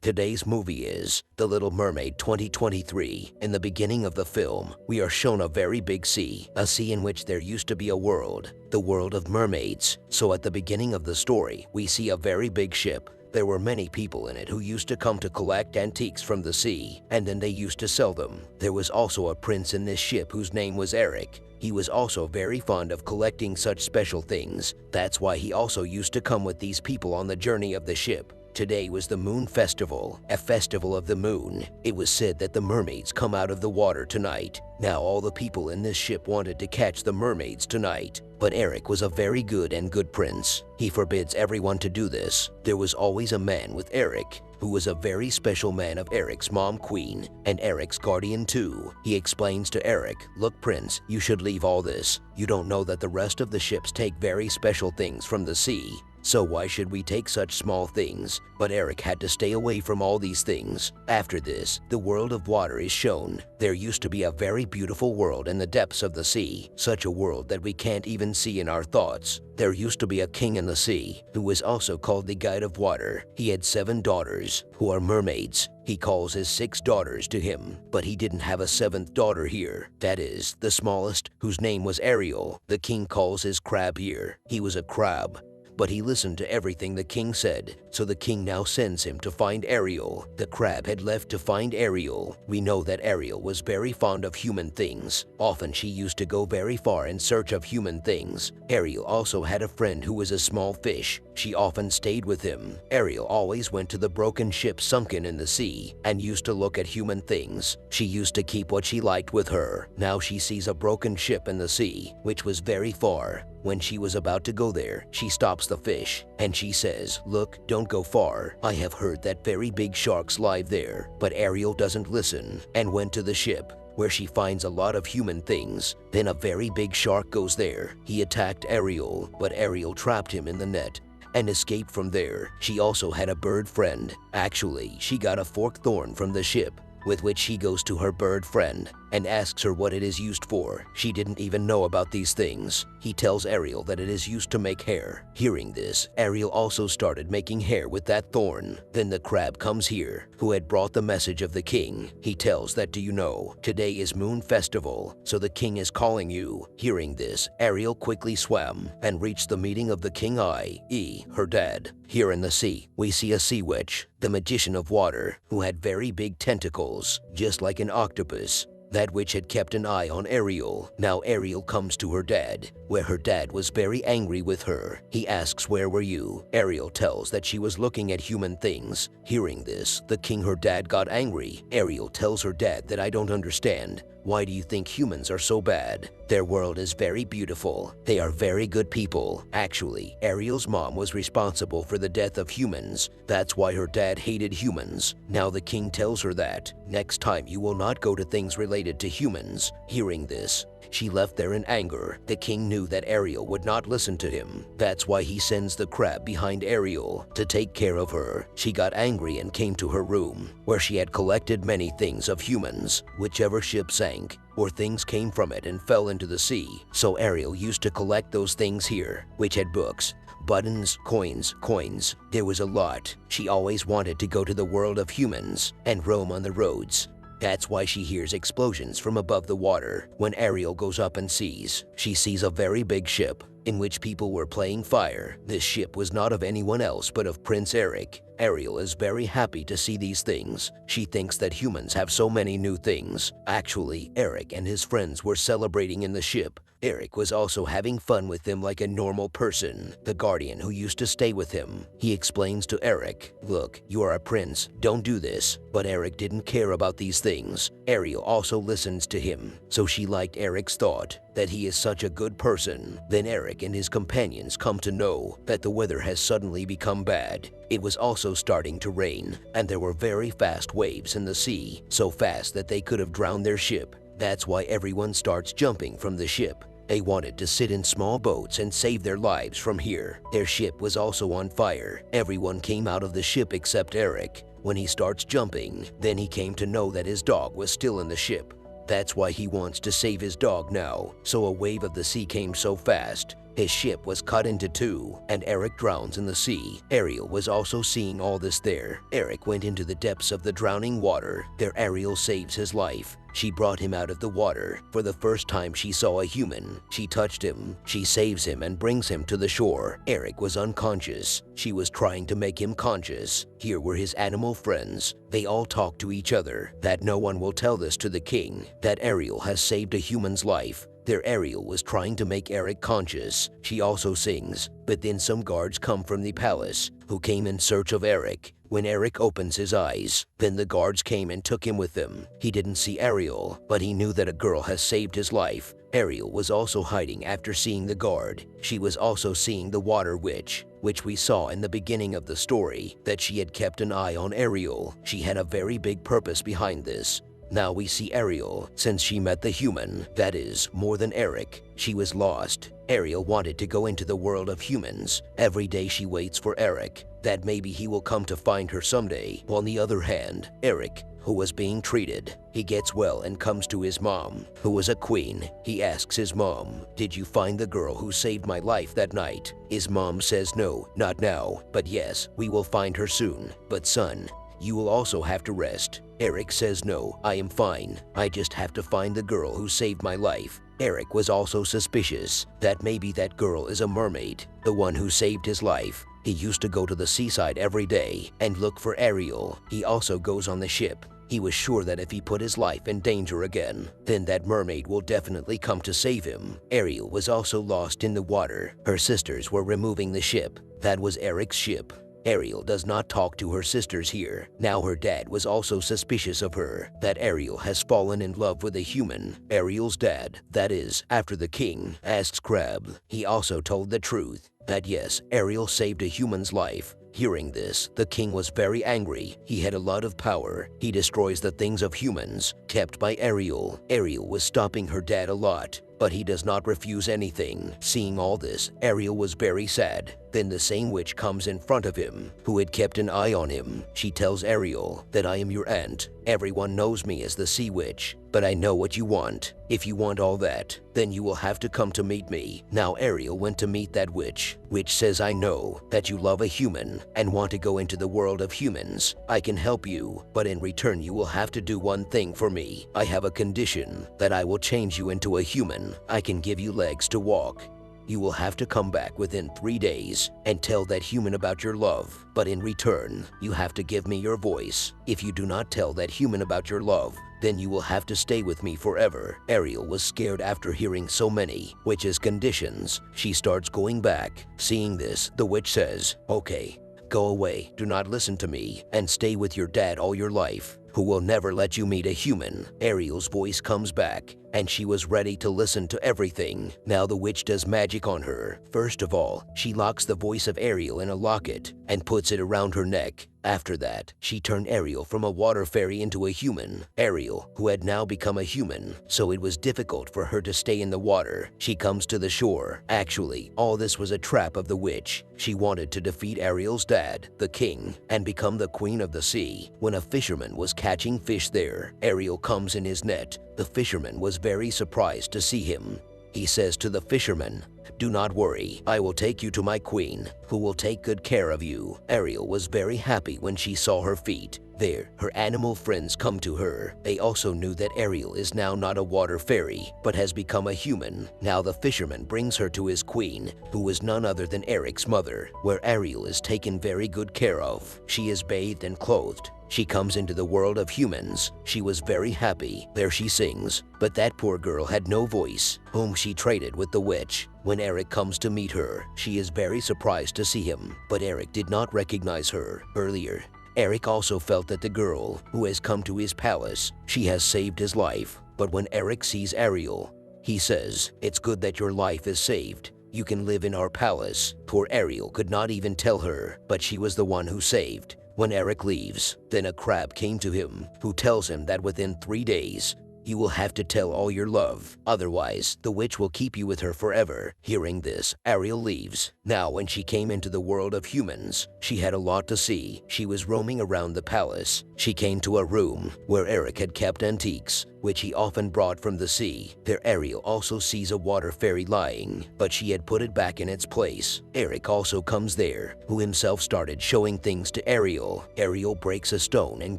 Today's movie is The Little Mermaid 2023. In the beginning of the film, we are shown a very big sea, a sea in which there used to be a world, the world of mermaids. So at the beginning of the story, we see a very big ship. There were many people in it who used to come to collect antiques from the sea, and then they used to sell them. There was also a prince in this ship whose name was Eric. He was also very fond of collecting such special things. That's why he also used to come with these people on the journey of the ship. Today was the Moon Festival, a festival of the moon. It was said that the mermaids come out of the water tonight. Now all the people in this ship wanted to catch the mermaids tonight. But Eric was a very good prince. He forbids everyone to do this. There was always a man with Eric, who was a very special man of Eric's mom queen, and Eric's guardian too. He explains to Eric, "Look prince, you should leave all this. You don't know that the rest of the ships take very special things from the sea. So why should we take such small things?" But Eric had to stay away from all these things. After this, the world of water is shown. There used to be a very beautiful world in the depths of the sea, such a world that we can't even see in our thoughts. There used to be a king in the sea, who was also called the Guide of Water. He had 7 daughters, who are mermaids. He calls his 6 daughters to him, but he didn't have a 7th daughter here. That is, the smallest, whose name was Ariel. The king calls his crab here. He was a crab, but he listened to everything the king said, so the king now sends him to find Ariel. The crab had left to find Ariel. We know that Ariel was very fond of human things. Often she used to go very far in search of human things. Ariel also had a friend who was a small fish. She often stayed with him. Ariel always went to the broken ship sunken in the sea and used to look at human things. She used to keep what she liked with her. Now she sees a broken ship in the sea, which was very far. When she was about to go there, she stops the fish, and she says, "Look, don't go far. I have heard that very big sharks live there." But Ariel doesn't listen and went to the ship, where she finds a lot of human things. Then a very big shark goes there. He attacked Ariel, but Ariel trapped him in the net and escaped from there. She also had a bird friend. Actually, she got a forked thorn from the ship, with which she goes to her bird friend and asks her what it is used for. She didn't even know about these things. He tells Ariel that it is used to make hair. Hearing this, Ariel also started making hair with that thorn. Then the crab comes here, who had brought the message of the king. He tells that, "Do you know, today is Moon Festival, so the king is calling you." Hearing this, Ariel quickly swam and reached the meeting of the king, i.e. her dad. Here in the sea, we see a sea witch, the magician of water, who had very big tentacles, just like an octopus. That witch had kept an eye on Ariel. Now Ariel comes to her dad, where her dad was very angry with her. He asks, "Where were you?" Ariel tells that she was looking at human things. Hearing this, the king, her dad, got angry. Ariel tells her dad that, "I don't understand. Why do you think humans are so bad? Their world is very beautiful. They are very good people." Actually, Ariel's mom was responsible for the death of humans. That's why her dad hated humans. Now the king tells her that, "Next time you will not go to things related to humans." Hearing this, she left there in anger. The king knew that Ariel would not listen to him. That's why he sends the crab behind Ariel to take care of her. She got angry and came to her room, where she had collected many things of humans. Whichever ship sank, or things came from it and fell into the sea. So Ariel used to collect those things here, which had books, buttons, coins. There was a lot. She always wanted to go to the world of humans and roam on the roads. That's why she hears explosions from above the water. When Ariel goes up and sees, she sees a very big ship in which people were playing fire. This ship was not of anyone else but of Prince Eric. Ariel is very happy to see these things. She thinks that humans have so many new things. Actually, Eric and his friends were celebrating in the ship. Eric was also having fun with them like a normal person. The guardian who used to stay with him, he explains to Eric, "Look, you are a prince, don't do this." But Eric didn't care about these things. Ariel also listens to him, so she liked Eric's thought that he is such a good person. Then Eric and his companions come to know that the weather has suddenly become bad. It was also starting to rain, and there were very fast waves in the sea, so fast that they could have drowned their ship. That's why everyone starts jumping from the ship. They wanted to sit in small boats and save their lives from here. Their ship was also on fire. Everyone came out of the ship except Eric. When he starts jumping, then he came to know that his dog was still in the ship. That's why he wants to save his dog now. So a wave of the sea came so fast, His ship was cut into two, and Eric drowns in the sea. Ariel was also seeing all this there. Eric went into the depths of the drowning water. There Ariel saves his life. She brought him out of the water. For the first time she saw a human. She touched him. She saves him and brings him to the shore. Eric was unconscious. She was trying to make him conscious. Here were his animal friends. They all talked to each other. That no one will tell this to the king. That Ariel has saved a human's life. There Ariel was trying to make Eric conscious. She also sings. But then some guards come from the palace, who came in search of Eric. When Eric opens his eyes, then the guards came and took him with them. He didn't see Ariel, but he knew that a girl has saved his life. Ariel was also hiding after seeing the guard. She was also seeing the water witch, which we saw in the beginning of the story, that she had kept an eye on Ariel. She had a very big purpose behind this. Now we see Ariel, since she met the human, that is, more than Eric. She was lost. Ariel wanted to go into the world of humans. Every day she waits for Eric, that maybe he will come to find her someday. On the other hand, Eric, who was being treated, he gets well and comes to his mom, who was a queen. He asks his mom, "Did you find the girl who saved my life that night?" His mom says, "No, not now, but yes, we will find her soon. But son, you will also have to rest." Eric says, "No, I am fine. I just have to find the girl who saved my life." Eric was also suspicious that maybe that girl is a mermaid, the one who saved his life. He used to go to the seaside every day and look for Ariel. He also goes on the ship. He was sure that if he put his life in danger again, then that mermaid will definitely come to save him. Ariel was also lost in the water. Her sisters were removing the ship. That was Eric's ship. Ariel does not talk to her sisters here. Now her dad was also suspicious of her, that Ariel has fallen in love with a human. Ariel's dad, that is, after the king, asks Crab. He also told the truth, that yes, Ariel saved a human's life. Hearing this, the king was very angry. He had a lot of power. He destroys the things of humans kept by Ariel. Ariel was stopping her dad a lot, but he does not refuse anything. Seeing all this, Ariel was very sad. Then the same witch comes in front of him, who had kept an eye on him. She tells Ariel that I am your aunt. Everyone knows me as the sea witch, but I know what you want. If you want all that, then you will have to come to meet me. Now Ariel went to meet that witch. Witch says, I know that you love a human and want to go into the world of humans. I can help you, but in return you will have to do one thing for me. I have a condition that I will change you into a human. I can give you legs to walk. You will have to come back within 3 days and tell that human about your love. But in return, you have to give me your voice. If you do not tell that human about your love, then you will have to stay with me forever. Ariel was scared after hearing so many witch's conditions. She starts going back. Seeing this, the witch says, okay, go away, do not listen to me, and stay with your dad all your life, who will never let you meet a human. Ariel's voice comes back, and she was ready to listen to everything. Now the witch does magic on her. First of all, she locks the voice of Ariel in a locket and puts it around her neck. After that, she turned Ariel from a water fairy into a human. Ariel, who had now become a human, so it was difficult for her to stay in the water. She comes to the shore. Actually, all this was a trap of the witch. She wanted to defeat Ariel's dad, the king, and become the queen of the sea. When a fisherman was catching fish there, Ariel comes in his net. The fisherman was very surprised to see him. He says to the fisherman, do not worry, I will take you to my queen, who will take good care of you. Ariel was very happy when she saw her feet. There, her animal friends come to her. They also knew that Ariel is now not a water fairy, but has become a human. Now the fisherman brings her to his queen, who was none other than Eric's mother, where Ariel is taken very good care of. She is bathed and clothed. She comes into the world of humans. She was very happy. There she sings. But that poor girl had no voice, whom she traded with the witch. When Eric comes to meet her, she is very surprised to see him, but Eric did not recognize her earlier. Eric also felt that the girl who has come to his palace, she has saved his life. But when Eric sees Ariel, he says, it's good that your life is saved. You can live in our palace. Poor Ariel could not even tell her, but she was the one who saved. When Eric leaves, then a crab came to him, who tells him that within 3 days, you will have to tell all your love. Otherwise, the witch will keep you with her forever. Hearing this, Ariel leaves. Now, when she came into the world of humans, she had a lot to see. She was roaming around the palace. She came to a room where Eric had kept antiques. which he often brought from the sea. There Ariel also sees a water fairy lying, but she had put it back in its place. Eric also comes there, who himself started showing things to Ariel. Ariel breaks a stone and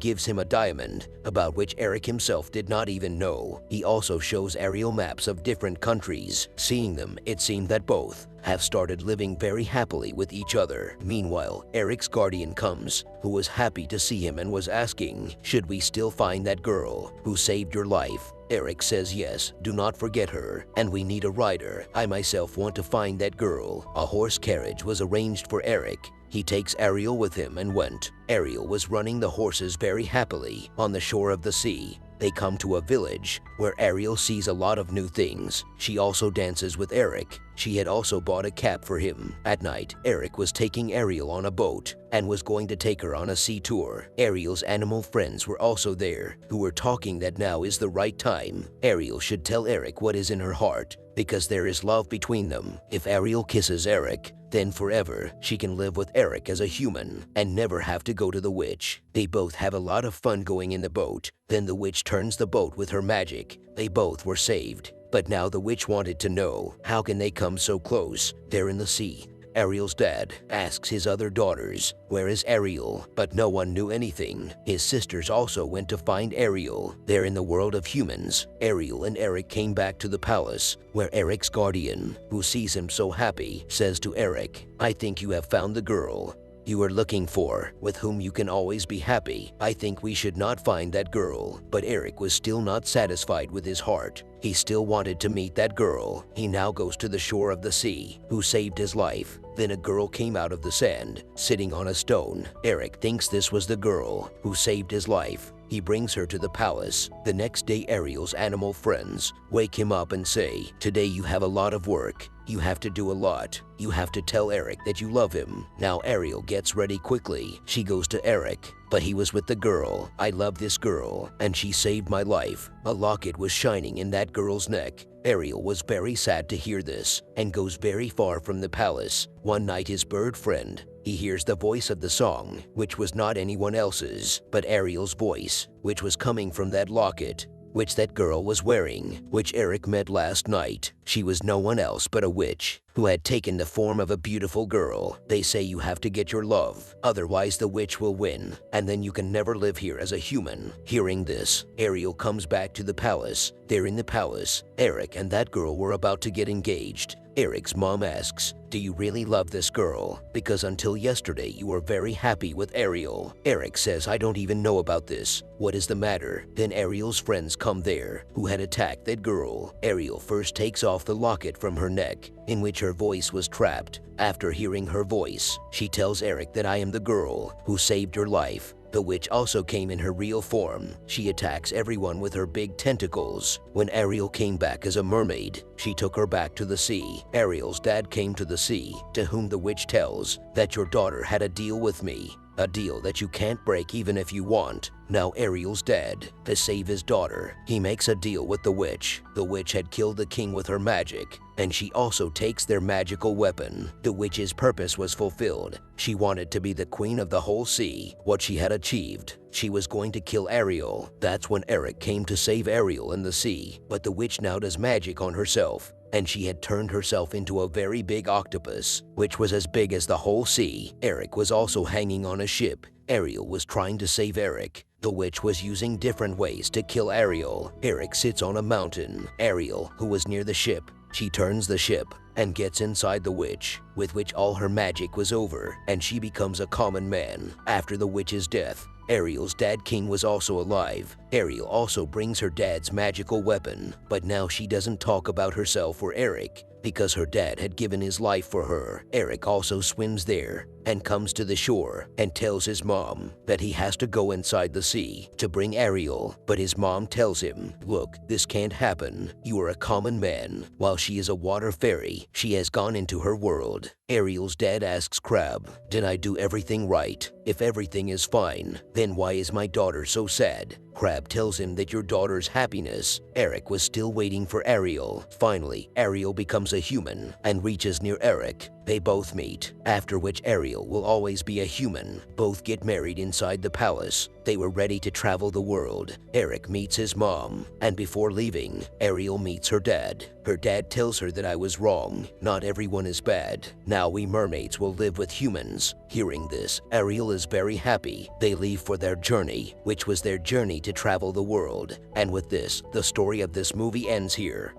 gives him a diamond, about which Eric himself did not even know. He also shows Ariel maps of different countries. Seeing them, it seemed that both have started living very happily with each other. Meanwhile, Eric's guardian comes, who was happy to see him and was asking, "Should we still find that girl who saved your life?" Eric says yes, do not forget her, and we need a rider. I myself want to find that girl. A horse carriage was arranged for Eric. He takes Ariel with him and went. Ariel was running the horses very happily on the shore of the sea. They come to a village where Ariel sees a lot of new things. She also dances with Eric. She had also bought a cap for him. At night, Eric was taking Ariel on a boat and was going to take her on a sea tour. Ariel's animal friends were also there, who were talking that now is the right time. Ariel should tell Eric what is in her heart, because there is love between them. If Ariel kisses Eric, then forever she can live with Eric as a human and never have to go to the witch. They both have a lot of fun going in the boat. Then the witch turns the boat with her magic. They both were saved. But now the witch wanted to know, how can they come so close? They're in the sea. Ariel's dad asks his other daughters, "Where is Ariel?" But no one knew anything. His sisters also went to find Ariel. They're in the world of humans. Ariel and Eric came back to the palace, where Eric's guardian, who sees him so happy, says to Eric, "I think you have found the girl you are looking for, with whom you can always be happy. I think we should not find that girl." But Eric was still not satisfied with his heart. He still wanted to meet that girl. He now goes to the shore of the sea, who saved his life. Then a girl came out of the sand, sitting on a stone. Eric thinks this was the girl who saved his life. He brings her to the palace. The next day, Ariel's animal friends wake him up and say, "Today you have a lot of work. You have to do a lot. You have to tell Eric that you love him." Now Ariel gets ready quickly. She goes to Eric, but he was with the girl. "I love this girl, and she saved my life." A locket was shining in that girl's neck. Ariel was very sad to hear this and goes very far from the palace. One night his bird friend, he hears the voice of the song, which was not anyone else's, but Ariel's voice, which was coming from that locket, which that girl was wearing, which Eric met last night. She was no one else but a witch, who had taken the form of a beautiful girl. They say you have to get your love, otherwise the witch will win, and then you can never live here as a human. Hearing this, Ariel comes back to the palace. They're in the palace. Eric and that girl were about to get engaged. Eric's mom asks, "Do you really love this girl? Because until yesterday you were very happy with Ariel." Eric says, "I don't even know about this. What is the matter?" Then Ariel's friends come there, who had attacked that girl. Ariel first takes off the locket from her neck, in which her voice was trapped. After hearing her voice, she tells Eric that I am the girl who saved your life. The witch also came in her real form. She attacks everyone with her big tentacles. When Ariel came back as a mermaid, she took her back to the sea. Ariel's dad came to the sea, to whom the witch tells that your daughter had a deal with me. A deal that you can't break even if you want. Now Ariel's dad, to save his daughter, he makes a deal with the witch. The witch had killed the king with her magic, and she also takes their magical weapon. The witch's purpose was fulfilled. She wanted to be the queen of the whole sea. What she had achieved, she was going to kill Ariel. That's when Eric came to save Ariel in the sea. But the witch now does magic on herself, and she had turned herself into a very big octopus, which was as big as the whole sea. Eric was also hanging on a ship. Ariel was trying to save Eric. The witch was using different ways to kill Ariel. Eric sits on a mountain. Ariel, who was near the ship, she turns the ship and gets inside the witch, with which all her magic was over, and she becomes a common man. After the witch's death, Ariel's dad king was also alive. Ariel also brings her dad's magical weapon, but now she doesn't talk about herself or Eric, because her dad had given his life for her. Eric also swims there and comes to the shore and tells his mom that he has to go inside the sea to bring Ariel, but his mom tells him, "Look, this can't happen. You are a common man, while she is a water fairy. She has gone into her world." Ariel's dad asks Crab, "Did I do everything right? If everything is fine, then why is my daughter so sad?" Crab tells him that your daughter's happiness. Eric was still waiting for Ariel. Finally, Ariel becomes a human and reaches near Eric. They both meet, after which Ariel will always be a human. Both get married inside the palace. They were ready to travel the world. Eric meets his mom, and before leaving, Ariel meets her dad. Her dad tells her that I was wrong. Not everyone is bad. Now we mermaids will live with humans. Hearing this, Ariel is very happy. They leave for their journey, which was their journey to travel the world. And with this, the story of this movie ends here.